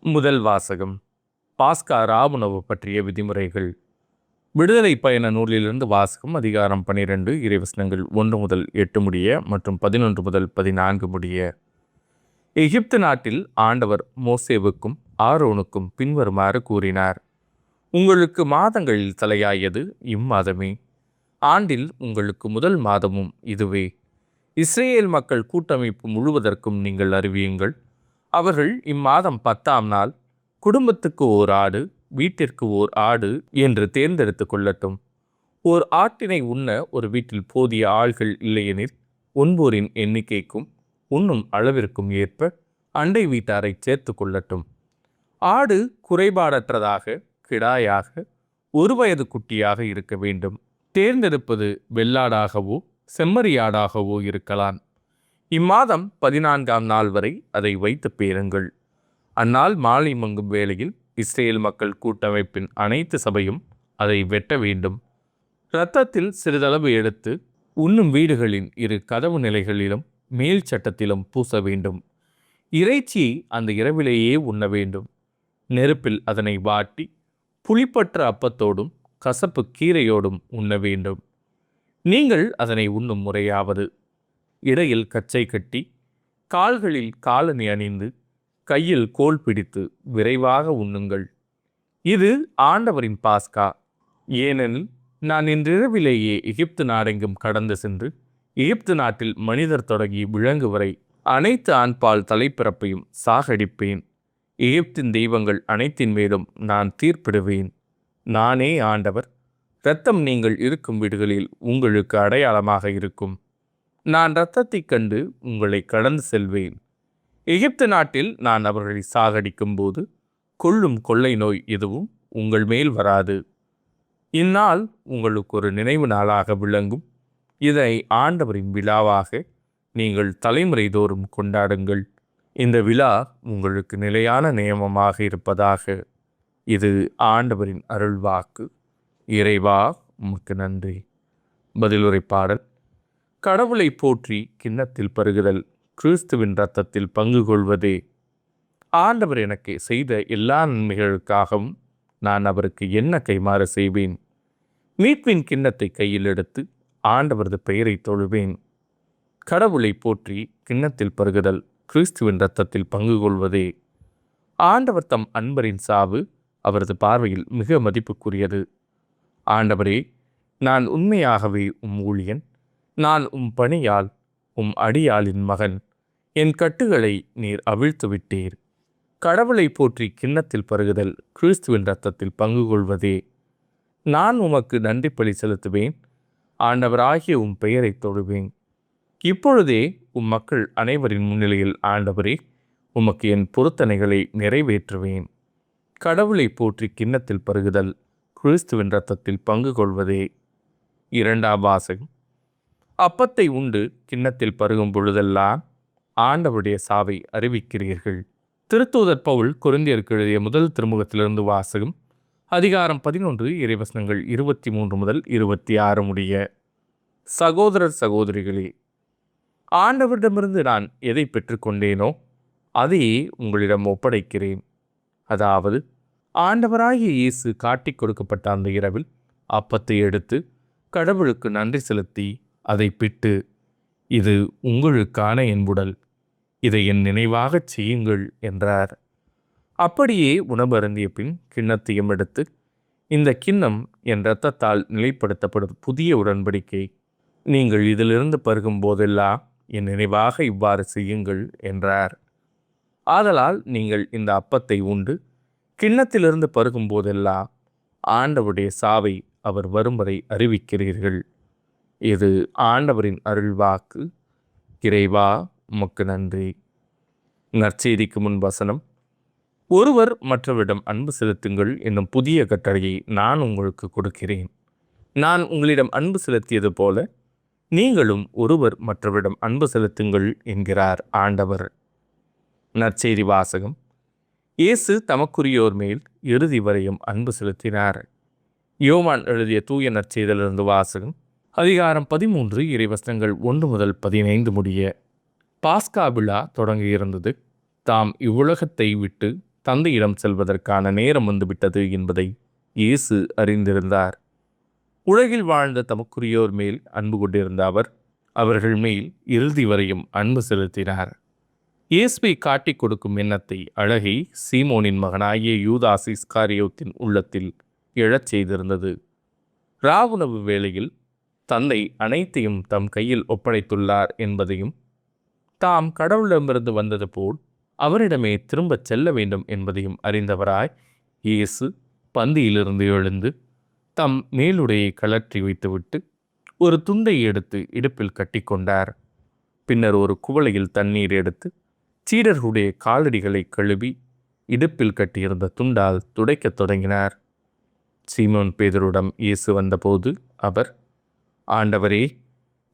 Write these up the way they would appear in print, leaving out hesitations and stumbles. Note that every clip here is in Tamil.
முதல் வாசகம். பாஸ்கா ராவுணவு பற்றிய விதிமுறைகள். விடுதலை பயண நூலிலிருந்து வாசகம். அதிகாரம் 12, இறைவசனங்கள் 1 முதல் 8 முடிய மற்றும் 11 முதல் 14 முடிய. எகிப்து நாட்டில் ஆண்டவர் மோசேவுக்கும் ஆரோனுக்கும் பின்வருமாறு கூறினார். உங்களுக்கு மாதங்களில் தலையாயது இம்மாதமே. ஆண்டில் உங்களுக்கு முதல் மாதமும் இதுவே. இஸ்ரேல் மக்கள் கூட்டமைப்பு முழுவதற்கும் நீங்கள் அறிவியுங்கள். அவர்கள் இம்மாதம் 10ஆம் நாள் குடும்பத்துக்கு ஓர் ஆடு, வீட்டிற்கு ஓர் ஆடு என்று தேர்ந்தெடுத்து கொள்ளட்டும். ஓர் ஆட்டினை உண்ண ஒரு வீட்டில் போதிய ஆள்கள் இல்லையெனில் உண்போரின் எண்ணிக்கைக்கும் உண்ணும் அளவிற்கும் ஏற்ப அண்டை வீட்டாரை சேர்த்து கொள்ளட்டும். ஆடு குறைபாடற்றதாக, கிடாயாக, 1 வயது குட்டியாக இருக்க வேண்டும். தேர்ந்தெடுப்பது வெள்ளாடாகவோ செம்மறியாடாகவோ இருக்கலாம். இம்மாதம் 14ஆம் நாள் வரை அதை வைத்து பேருங்கள். அந்நாள் மாலை மங்கும் வேளையில் இஸ்ரேல் மக்கள் கூட்டமைப்பின் அனைத்து சபையும் அதை வெட்ட வேண்டும். இரத்தத்தில் சிறிதளவு எடுத்து உண்ணும் வீடுகளின் 2 கதவு நிலைகளிலும் மேல் சட்டத்திலும் பூச வேண்டும். இறைச்சியை அந்த இரவிலேயே உண்ண வேண்டும். நெருப்பில் அதனை வாட்டி புளிப்பற்ற அப்பத்தோடும் கசப்பு கீரையோடும் உண்ண வேண்டும். நீங்கள் அதனை உண்ணும் முறையாவது: இடையில் கச்சை கட்டி, கால்களில் காலணி அணிந்து, கையில் கோல் பிடித்து விரைவாக உண்ணுங்கள். இது ஆண்டவரின் பாஸ்கா. ஏனெனில் நான் இன்றிரவிலேயே எகிப்து நாடெங்கும் கடந்து சென்று எகிப்து நாட்டில் மனிதர் தொடங்கி விலங்கு வரை அனைத்து ஆண்பால் தலைப்பிறப்பையும் சாகடிப்பேன். எகிப்தின் தெய்வங்கள் அனைத்தின் மேலும் நான் தீர்ப்பிடுவேன். நானே ஆண்டவர். இரத்தம் நீங்கள் இருக்கும் வீடுகளில் உங்களுக்கு அடையாளமாக இருக்கும். நான் இரத்தத்தைக் கண்டு உங்களை கடந்து செல்வேன். எகிப்து நாட்டில் நான் அவர்களை சாகடிக்கும் போது கொள்ளும் கொள்ளை நோய் எதுவும் உங்கள் மேல் வராது. இந்நாள் உங்களுக்கு ஒரு நினைவு நாளாக விளங்கும். இதை ஆண்டவரின் விழாவாக நீங்கள் தலைமுறை தோறும் கொண்டாடுங்கள். இந்த விழா உங்களுக்கு நிலையான நியமமாக இருப்பதாக. இது ஆண்டவரின் அருள்வாக்கு. இறைவா, உமக்கு நன்றி. பதிலுரை பாடல். கடவுளை போற்றி கிண்ணத்தில் பருகுதல், கிறிஸ்துவின் இரத்தத்தில் பங்கு கொள்வதே. ஆண்டவர் எனக்கு செய்த எல்லா நன்மைகளுக்காகவும் நான் அவருக்கு என்ன கைமாறு செய்வேன்? மீட்பின் கிண்ணத்தை கையில் எடுத்து ஆண்டவரது பெயரை தொழுவேன். கடவுளை போற்றி கிண்ணத்தில் பருகுதல், கிறிஸ்துவின் இரத்தத்தில் பங்கு கொள்வதே. ஆண்டவர் தம் அன்பரின் சாவு அவரது பார்வையில் மிக மதிப்புக்குரியது. ஆண்டவரே, நான் உண்மையாகவே உம் ஊழியன். நான் உம் பணியால், உம் அடியாளின் மகன். என் கட்டுகளை நீர் அவிழ்த்து விட்டீர். கடவுளை போற்றி கிண்ணத்தில் பருகுதல், கிறிஸ்துவின் இரத்தத்தில் பங்கு கொள்வதே. நான் உமக்கு நன்றி பலி செலுத்துவேன். ஆண்டவராகிய உம் பெயரை தொழுவேன். இப்பொழுதே உம் மக்கள் அனைவரின் முன்னிலையில் ஆண்டவரே, உமக்கு என் பொருத்தனைகளை நிறைவேற்றுவேன். கடவுளை போற்றி கிண்ணத்தில் பருகுதல், கிறிஸ்துவின் இரத்தத்தில் பங்கு கொள்வதே. 2ஆம் வாசகம். அப்பத்தை உண்டு கிண்ணத்தில் பருகும் பொழுதெல்லாம் ஆண்டவருடைய சாவை அறிவிக்கிறீர்கள். திருத்தூதர் பவுல் கொரிந்தியருக்கு எழுதிய முதல் திருமுகத்திலிருந்து வாசகம். அதிகாரம் 11, இறைவசனங்கள் 23 முதல் 26 முடிய. சகோதரர் சகோதரிகளே, ஆண்டவரிடமிருந்து நான் எதை பெற்றுக்கொண்டேனோ அதையே உங்களிடம் ஒப்படைக்கிறேன். அதாவது, ஆண்டவராகிய இயேசு காட்டிக் கொடுக்கப்பட்ட அந்த இரவில் அப்பத்தை எடுத்து கடவுளுக்கு நன்றி செலுத்தி அதை பிட்டு, இது உங்களுக்கான என் உடல், இதை என் நினைவாகச் செய்யுங்கள் என்றார். அப்படியே உணவு அருந்திய பின் கிண்ணத்தையும் எடுத்து, இந்த கிண்ணம் என் இரத்தத்தால் நிலைப்படுத்தப்படும் புதிய உடன்படிக்கை. நீங்கள் இதிலிருந்து பருகும் போதெல்லாம் என் நினைவாக இவ்வாறு செய்யுங்கள் என்றார். ஆதலால் நீங்கள் இந்த அப்பத்தை உண்டு கிண்ணத்திலிருந்து பருகும் போதெல்லாம் ஆண்டவருடைய சாவை அவர் வரும் வரை அறிவிக்கிறீர்கள். இது ஆண்டவரின் அருள்வாக்கு. இறைவா, உமக்கு நன்றி. நற்செய்திக்கு முன் வசனம். ஒருவர் மற்றவரிடம் அன்பு செலுத்துங்கள் என்னும் புதிய கட்டளையை நான் உங்களுக்கு கொடுக்கிறேன். நான் உங்களிடம் அன்பு செலுத்தியது போல நீங்களும் ஒருவர் மற்றவரிடம் அன்பு செலுத்துங்கள் என்கிறார் ஆண்டவர். நற்செய்தி வாசகம். இயேசு தமக்குரியோர் மேல் இறுதி வரையும் அன்பு செலுத்தினார். யோவான் எழுதிய தூய நற்செய்தியிலிருந்து வாசகம். அதிகாரம் 13, இறைவசனங்கள் 1 முதல் 15 முடிய. பாஸ்கா விழா தொடங்கியிருந்தது. தாம் இவ்வுலகத்தை விட்டு தந்தையிடம் செல்வதற்கான நேரம் வந்துவிட்டது என்பதை இயேசு அறிந்திருந்தார். உலகில் வாழ்ந்த தமக்குரியோர் மேல் அன்பு கொண்டிருந்த அவர் அவர்கள் மேல் இறுதி வரையும் அன்பு செலுத்தினார். இயேசுவை காட்டிக் கொடுக்கும் எண்ணத்தை அழகை சீமோனின் மகனாகிய யூதாஸ் இஸ்காரியோத்தின் உள்ளத்தில் எழச் செய்திருந்தது. ராவுணவு வேளையில் தந்தை அனைத்தையும் தம் கையில் ஒப்படைத்துள்ளார் என்பதையும், தாம் கடவுளிடமிருந்து வந்தது போல் அவரிடமே திரும்பச் செல்ல வேண்டும் என்பதையும் அறிந்தவராய் இயேசு பந்தியிலிருந்து எழுந்து தம் மேலுடையை கழற்றி வைத்துவிட்டு ஒரு துண்டை எடுத்து இடுப்பில் கட்டிக்கொண்டார். பின்னர் ஒரு குவளையில் தண்ணீர் எடுத்து சீடர்களுடைய காலடிகளை கழுவி இடுப்பில் கட்டியிருந்த துண்டால் துடைக்கத் தொடங்கினார். சீமோன் பேதுருவிடம் இயேசு வந்தபோது அவர், ஆண்டவரே,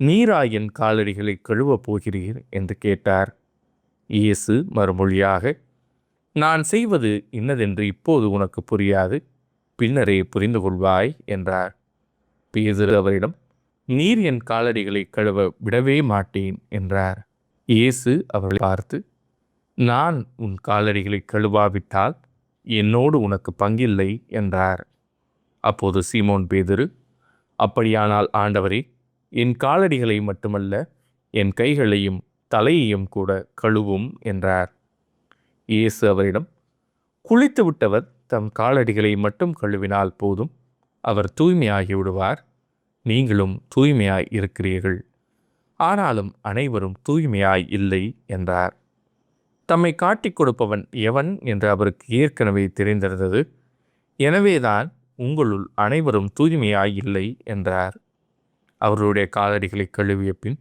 நீரா என் காலடிகளை கழுவப் போகிறீர் என்று கேட்டார். இயேசு மறுமொழியாக, நான் செய்வது இன்னதென்று இப்போது உனக்கு புரியாது, பின்னரே புரிந்து கொள்வாய் என்றார். பேதுரு அவரிடம், நீர் என் காலடிகளை கழுவ விடவே மாட்டேன் என்றார். இயேசு அவர்களை பார்த்து, நான் உன் காலடிகளை கழுவாவிட்டால் என்னோடு உனக்கு பங்கில்லை என்றார். அப்போது சீமோன் பேதுரு, அப்படியானால் ஆண்டவரே, என் காலடிகளை மட்டுமல்ல, என் கைகளையும் தலையையும் கூட கழுவும் என்றார். இயேசு அவரிடம், குளித்து விட்டவர் தம் காலடிகளை மட்டும் கழுவினால் போதும், அவர் தூய்மையாகி விடுவார். நீங்களும் தூய்மையாய் இருக்கிறீர்கள், ஆனாலும் அனைவரும் தூய்மையாய் இல்லை என்றார். தம்மை காட்டிக் கொடுப்பவன் எவன் என்று அவருக்கு ஏற்கனவே தெரிந்திருந்தது. எனவேதான் உங்களுள் அனைவரும் தூய்மையாய் இல்லை என்றார். அவர்களுடைய காலடிகளை கழுவிய பின்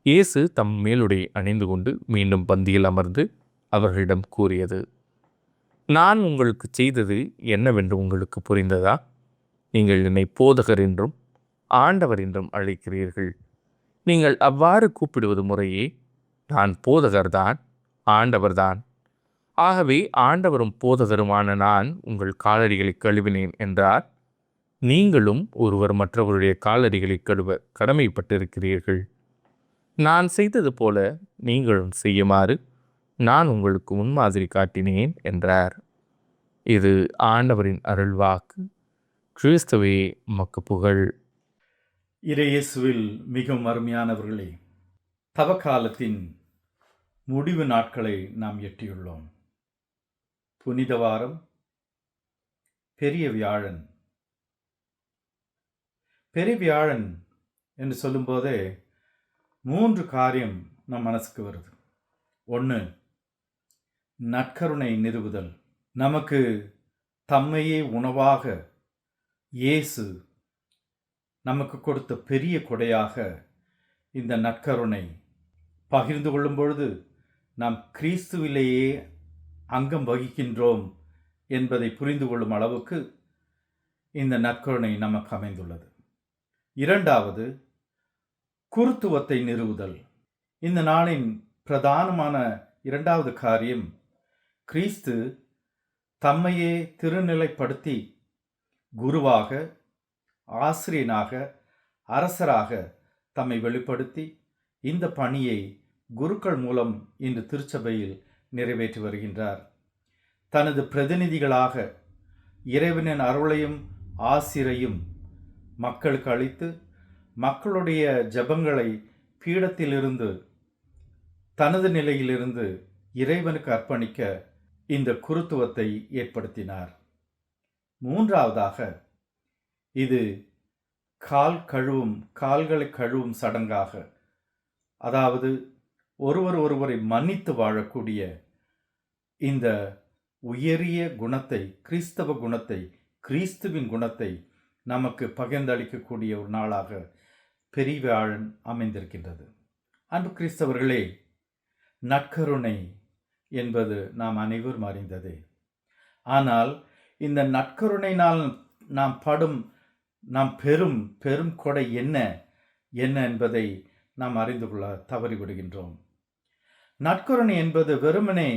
இயேசு தம் மேலுடை அணிந்து கொண்டு மீண்டும் பந்தியில் அமர்ந்து அவர்களிடம் கூறியது, நான் உங்களுக்கு செய்தது என்னவென்று உங்களுக்கு புரிந்ததா? நீங்கள் என்னை போதகர் என்றும் ஆண்டவர் என்றும் அழைக்கிறீர்கள். நீங்கள் அவ்வாறு கூப்பிடுவது முறையே. நான் போதகர்தான், ஆண்டவர்தான். ஆகவே ஆண்டவரும் போதகருமான நான் உங்கள் காலடிகளை கழுவினேன் என்றார். நீங்களும் ஒருவர் மற்றவருடைய காலடிகளை கழுவ கடமைப்பட்டிருக்கிறீர்கள். நான் செய்தது போல நீங்களும் செய்யுமாறு நான் உங்களுக்கு முன்மாதிரி காட்டினேன் என்றார். இது ஆண்டவரின் அருள்வாக்கு. கிறிஸ்துவே உமக்கு புகழ். இறையேசுவில் மிகவும் அருமையானவர்களே, தவக்காலத்தின் முடிவு நாட்களை நாம் எட்டியுள்ளோம். புனித வாரம், பெரிய வியாழன். பெரிய வியாழன் என்று சொல்லும்போதே 3 காரியம் நம் மனசுக்கு வருது. 1, நற்கருணை நிறுவுதல். நமக்கு தம்மையே உணவாக இயேசு நமக்கு கொடுத்த பெரிய கொடையாக இந்த நற்கருணை பகிர்ந்து கொள்ளும் பொழுது நாம் கிறிஸ்துவிலேயே அங்கம் வகிக்கின்றோம் என்பதை புரிந்து கொள்ளும் அளவுக்கு இந்த நற்கருணை நமக்கு அமைந்துள்ளது. 2வது, குருத்துவத்தை நிறுவுதல். இந்த நாளின் பிரதானமான 2வது காரியம், கிறிஸ்து தம்மையே திருநிலைப்படுத்தி குருவாக, ஆசிரியனாக, அரசராக தம்மை வெளிப்படுத்தி இந்த பணியை குருக்கள் மூலம் இன்று திருச்சபையில் நிறைவேற்றி வருகின்றார். தனது பிரதிநிதிகளாக இறைவனின் அருளையும் ஆசிரையும் மக்களுக்கு அளித்து மக்களுடைய ஜெபங்களை பீடத்திலிருந்து தனது நிலையிலிருந்து இறைவனுக்கு அர்ப்பணிக்க இந்த குருத்துவத்தை ஏற்படுத்தினார். 3வதாக, இது கால்களை கழுவும் சடங்காக, அதாவது ஒருவரை மன்னித்து வாழக்கூடிய இந்த உயரிய குணத்தை, கிறிஸ்தவ குணத்தை, கிறிஸ்துவின் குணத்தை நமக்கு பகிர்ந்தளிக்கக்கூடிய ஒரு நாளாக பெரிய வியாழன் அமைந்திருக்கின்றது. அன்பு கிறிஸ்தவர்களே, நற்கருணை என்பது நாம் அனைவரும் அறிந்ததே. ஆனால் இந்த நற்கருணையினால் நாம் பெரும் கொடை என்ன என்பதை நாம் அறிந்து கொள்ள தவறிவிடுகின்றோம். நற்கருணை என்பது வெறுமனே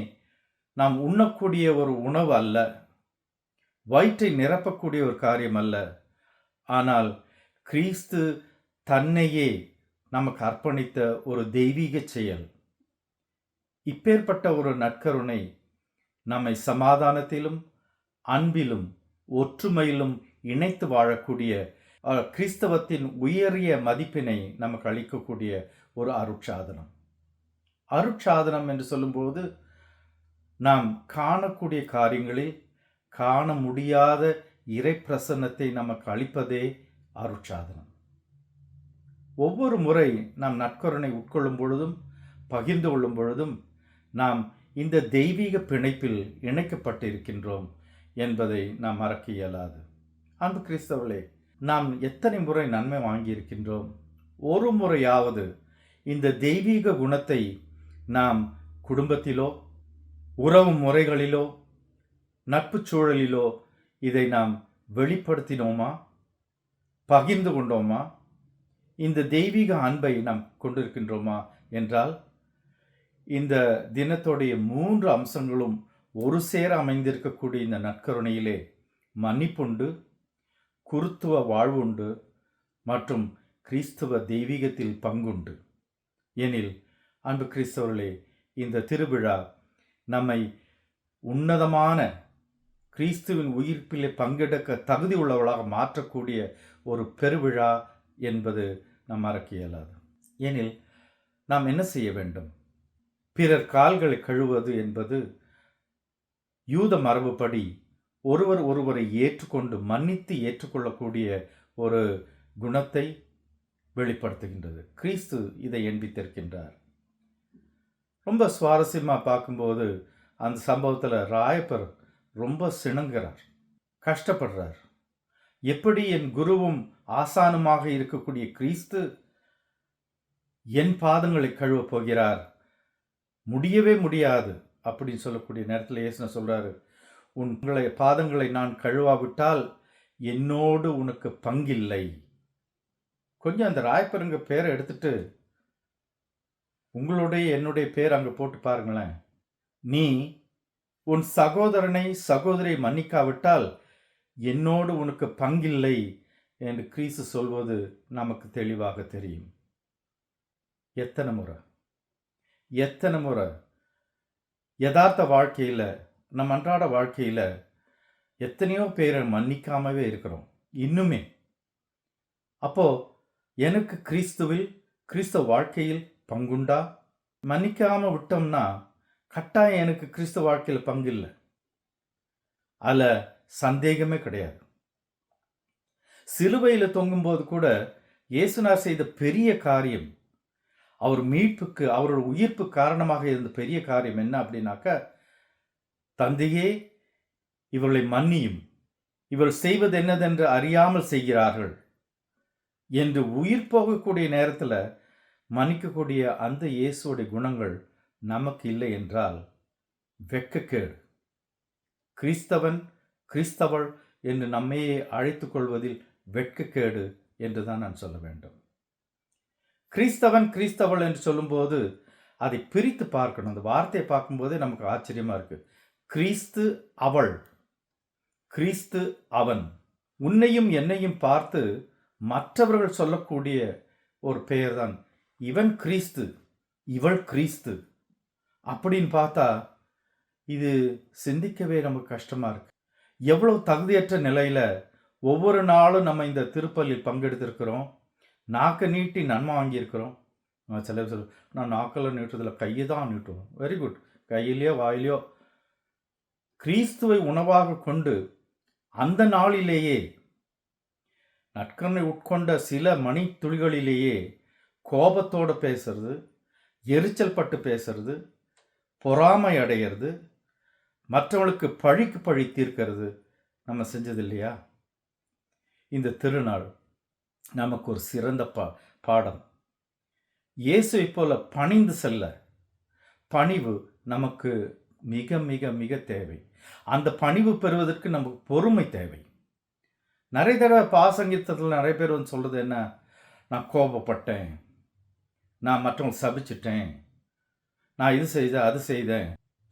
நாம் உண்ணக்கூடிய ஒரு உணவு அல்ல, வயிற்றை நிரப்பக்கூடிய ஒரு காரியம் அல்ல. ஆனால் கிறிஸ்து தன்னையே நமக்கு அர்ப்பணித்த ஒரு தெய்வீக செயல். இப்பேற்பட்ட ஒரு நற்கருணை நம்மை சமாதானத்திலும் அன்பிலும் ஒற்றுமையிலும் இணைத்து வாழக்கூடிய கிறிஸ்தவத்தின் உயரிய மதிப்பினை நமக்கு அளிக்கக்கூடிய ஒரு அருட்சாதனம். அருட்சாதனம் என்று சொல்லும்போது நாம் காணக்கூடிய காரியங்களில் காண முடியாத இறை பிரசன்னத்தை நமக்கு அளிப்பதே அருட்சாதனம். ஒவ்வொரு முறை நாம் நற்கருணை உட்கொள்ளும் பொழுதும் பகிர்ந்து கொள்ளும் பொழுதும் நாம் இந்த தெய்வீக பிணைப்பில் இணைக்கப்பட்டிருக்கின்றோம் என்பதை நாம் மறக்க இயலாது. அன்பு கிறிஸ்தவர்களே, நாம் எத்தனை முறை நன்மை வாங்கியிருக்கின்றோம்? ஒரு முறையாவது இந்த தெய்வீக குணத்தை நாம் குடும்பத்திலோ உறவு முறைகளிலோ நட்பு சூழலிலோ இதை நாம் வெளிப்படுத்தினோமா? பகிர்ந்து கொண்டோமா? இந்த தெய்வீக அன்பை நாம் கொண்டிருக்கின்றோமா என்றால் இந்த தினத்துடைய 3 அம்சங்களும் ஒரு சேர அமைந்திருக்கக்கூடிய இந்த நற்கருணையிலே மன்னிப்புண்டு, குருத்துவ வாழ்வுண்டு மற்றும் கிறிஸ்துவ தெய்வீகத்தில் பங்குண்டு. எனில் அன்பு கிறிஸ்தவர்களே, இந்த திருவிழா நம்மை உன்னதமான கிறிஸ்துவின் உயிர்ப்பிலே பங்கெடுக்க தகுதி உள்ளவர்களாக மாற்றக்கூடிய ஒரு பெருவிழா என்பது நாம் மறக்க இயலாது. எனில் நாம் என்ன செய்ய வேண்டும்? பிறர் கால்களை கழுவது என்பது யூத மரபுப்படி ஒருவரை ஏற்றுக்கொண்டு மன்னித்து ஏற்றுக்கொள்ளக்கூடிய ஒரு குணத்தை வெளிப்படுத்துகின்றது. கிறிஸ்து இதை எண்பித்திருக்கின்றார். ரொம்ப சுவாரஸ்யமாக பார்க்கும்போது அந்த சம்பவத்தில் ராயப்பர் ரொம்ப சிணங்குறார், கஷ்டப்படுறார். எப்படி என் குருவும் ஆசானுமாக இருக்கக்கூடிய கிறிஸ்து என் பாதங்களை கழுவப் போகிறார்? முடியவே முடியாது அப்படின்னு சொல்லக்கூடிய நேரத்தில் இயேசு சொல்றாரு, உங்களை பாதங்களை நான் கழுவாவிட்டால் என்னோடு உனக்கு பங்கில்லை. கொஞ்சம் அந்த ராயப்பருங்க பேரை எடுத்துட்டு உங்களுடைய என்னுடைய பேர் அங்கே போட்டு பாருங்களேன். நீ உன் சகோதரனை சகோதரியை மன்னிக்காவிட்டால் என்னோடு உனக்கு பங்கில்லை என்று கிறிஸ்து சொல்வது நமக்கு தெளிவாக தெரியும். எத்தனை முறை யதார்த்த வாழ்க்கையில், நம் அன்றாட வாழ்க்கையில் எத்தனையோ பேரை மன்னிக்காமவே இருக்கிறோம் இன்னுமே. அப்போ எனக்கு கிறிஸ்தவ வாழ்க்கையில் பங்குண்டா? மன்னிக்காம விட்டோம்னா கட்டாயம் எனக்கு கிறிஸ்தவ வாழ்க்கையில் பங்கு இல்லை, அதில் சந்தேகமே கிடையாது. சிலுவையில் தொங்கும்போது கூட இயேசுனார் செய்த பெரிய காரியம், அவர் மீட்புக்கு, அவரோட உயிர்ப்பு காரணமாக இருந்த பெரிய காரியம் என்ன அப்படின்னாக்க, தந்தையே இவர்களை மன்னியும், இவர்கள் செய்வது என்னதென்று அறியாமல் செய்கிறார்கள் என்று உயிர் போகக்கூடிய நேரத்தில் மன்னிக்கக்கூடிய அந்த இயேசுடைய குணங்கள் நமக்கு இல்லை என்றால் வெட்கக்கேடு. கிறிஸ்தவள் என்று நம்மையே அழைத்து கொள்வதில் வெட்கக்கேடு என்று தான் நான் சொல்ல வேண்டும். கிறிஸ்தவள் என்று சொல்லும்போது அதை பிரித்து பார்க்கணும். அந்த வார்த்தையை பார்க்கும்போதே நமக்கு ஆச்சரியமா இருக்கு. கிறிஸ்து அவள், கிறிஸ்து அவன். உன்னையும் என்னையும் பார்த்து மற்றவர்கள் சொல்லக்கூடிய ஒரு பெயர் தான் இவன் கிறிஸ்து, இவள் கிறிஸ்து அப்படின்னு பார்த்தா இது சிந்திக்கவே நமக்கு கஷ்டமா இருக்கு. எவ்வளவு தகுதியற்ற நிலையில ஒவ்வொரு நாளும் நம்ம இந்த திருப்பலியில் பங்கெடுத்திருக்கிறோம், நாக்கை நீட்டி நன்மை வாங்கியிருக்கிறோம். சில பேர் சொல்ல, நான் நாக்கில் நீட்டுறதில் கையை தான் நீட்டுவோம். வெரி குட், கையிலையோ வாயிலையோ கிறிஸ்துவை உணவாக கொண்டு அந்த நாளிலேயே நற்கருணை உட்கொண்ட சில மணி துளிகளிலேயே கோபத்தோடு பேசுறது, எரிச்சல் பட்டு பேசுறது, பொறாமை அடைகிறது, மற்றவங்களுக்கு பழிக்கு பழி தீர்க்கிறது நம்ம செஞ்சது இல்லையா? இந்த திருநாள் நமக்கு ஒரு சிறந்த பாடம். இயேசுவை போல பணிந்து செல்ல பணிவு நமக்கு மிக மிக மிக தேவை. அந்த பணிவு பெறுவதற்கு நமக்கு பொறுமை தேவை. நிறைய தடவை பாசங்கீதத்தில் நிறைய பேர் வந்து சொல்கிறது என்ன, நான் கோபப்பட்டேன், நான் மற்றவங்க சபிச்சிட்டேன், நான் இது செய்தேன் அது செய்தேன்.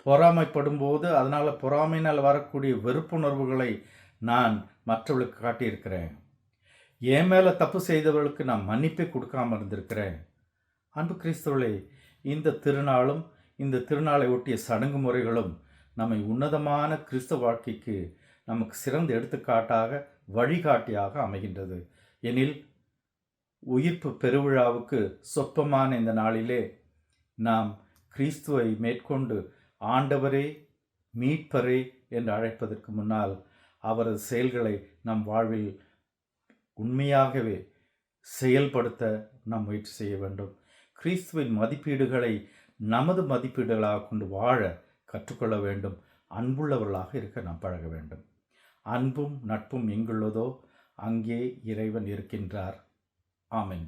பொறாமைப்படும் போது அதனால் பொறாமையினால் வரக்கூடிய வெறுப்புணர்வுகளை நான் மற்றவர்களுக்கு காட்டியிருக்கிறேன். என் மேலே தப்பு செய்தவர்களுக்கு நான் மன்னிப்பே கொடுக்காமல் இருந்திருக்கிறேன். அன்பு கிறிஸ்தவர்களே, இந்த திருநாளும் இந்த திருநாளை ஒட்டிய சடங்கு முறைகளும் நம்மை உன்னதமான கிறிஸ்தவ வாழ்க்கைக்கு நமக்கு சிறந்த எடுத்துக்காட்டாக வழிகாட்டியாக அமைகின்றது. எனில் உயிர்ப்பு பெருவிழாவுக்கு சொற்பமான இந்த நாளிலே நாம் கிறிஸ்துவை மேற்கொண்டு ஆண்டவரே மீட்பரே என்று அழைப்பதற்கு முன்னால் அவரது செயல்களை நம் வாழ்வில் உண்மையாகவே செயல்படுத்த நாம் முயற்சி செய்ய வேண்டும். கிறிஸ்துவின் மதிப்பீடுகளை நமது மதிப்பீடுகளாக கொண்டு வாழ கற்றுக்கொள்ள வேண்டும். அன்புள்ளவர்களாக இருக்க நாம் பழக வேண்டும். அன்பும் நட்பும் எங்குள்ளதோ அங்கே இறைவன் இருக்கின்றார். ஆமென்.